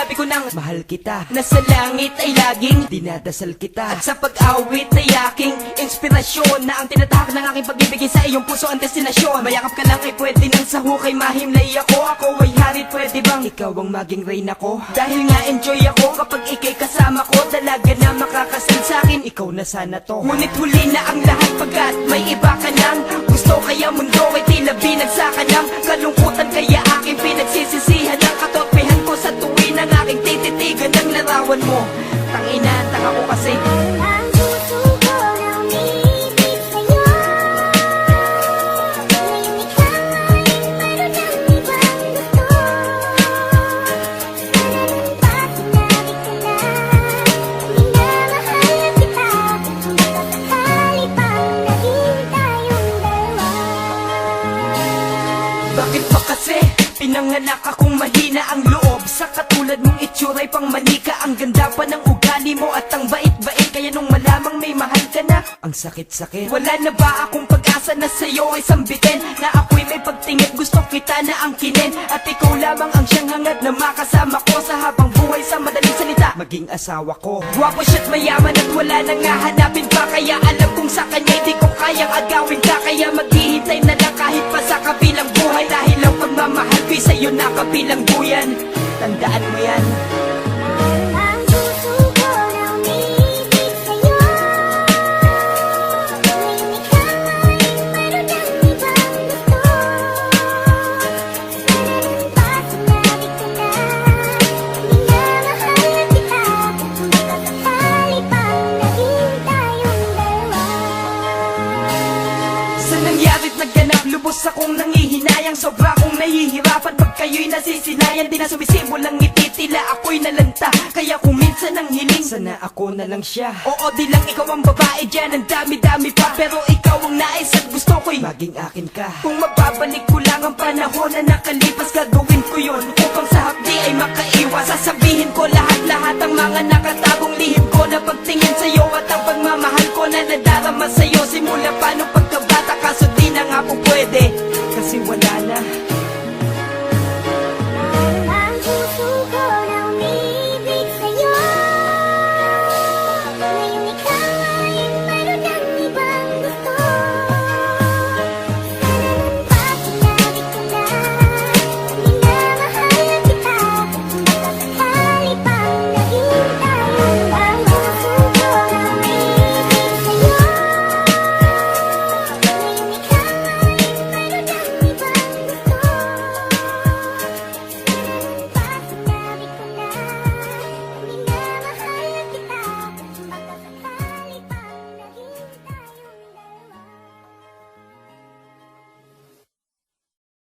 sinabi ko nang mahal kita. Nasa langit ay laging dinadasal kita, at sa pag-awit ay aking inspirasyon, na ang tinatahak ng aking pagbibigay sa iyong puso ang destinasyon. Mayakap ka lang ay pwede nang sa hukay mahimlay ako. Ako ay harit, pwede bang ikaw ang maging reyna ko? Dahil nga enjoy ako kapag ikay kasama ko. Dalaga na makakasal sa'kin, ikaw na sana to. Ngunit huli na ang lahat pagkat may iba ka nang gusto. Kaya mundo ay tila binagsakan ng kalungkutan, kaya aking pinagsisisihan ang katotpihan ko sa tuwin ng aking tititigan ng larawan mo. Tangina, tanga ko kasi. Ang puso ko na umiibig sa'yo. Ngayon ikaw ay mayroon ng ibang gusto. Ganun pa sinabi ko na minamahal kita. Kung sakasakali pang naging tayong dalawa. Bakit ba kasi pinanganak akong mahina ang loob? Sa katulad mong itsura'y pang manika. Ang ganda pa ng ugali mo at ang bait-bait, kaya nung malamang may mahal ka na, ang sakit-sakit. Wala na ba akong pag-asa na sa'yo ay sambitin? Na ako'y may pagtingin, gusto kita na angkinin, at ikaw lamang ang siyang hangad na makasama ko sa habang buhay. Sa madaling salita, maging asawa ko. Gwapo siya't mayaman at wala nang hahanapin pa, kaya alam kong sa kanya hindi ko kayang agawin ka. Kaya maghihintay na lang kahit pa sa kabilang buhay, dahil ang pagmamahal ko'y sa'yo nakabilang buyan. Tandaan mo yan. Ang puso ko na umiibig sa'yo. Ngayon ikaw ay mayroon ng ibang gusto. Ganun pa sinabi ko na minamahal kita. Kung sakasakali pang naging tayong dalawa. Sa nangyarit naganap, lubos akong nangihinayang. Sobra akong nahihirapan pag kayo'y nasisinayan. Di na sumisibol ang ngiti, tila ako'y nalanta. Kaya kung minsan ang hiling, sana ako na lang siya. Oo, di lang ikaw ang babae dyan, ang dami-dami pa. Pero ikaw ang nais at gusto ko'y maging akin ka. Kung mababalik ko lang ang panahon na nakalipas, gagawin ko yun upang sa hapdi ay makaiwas. Sasabihin ko lahat-lahat ang mga nakatagong lihim ko, na pagtingin sa'yo at ang pagmamahal ko na nadarama sa'yo simula pa nung pagkabata. Kaso di na nga po pwede, kasi wala na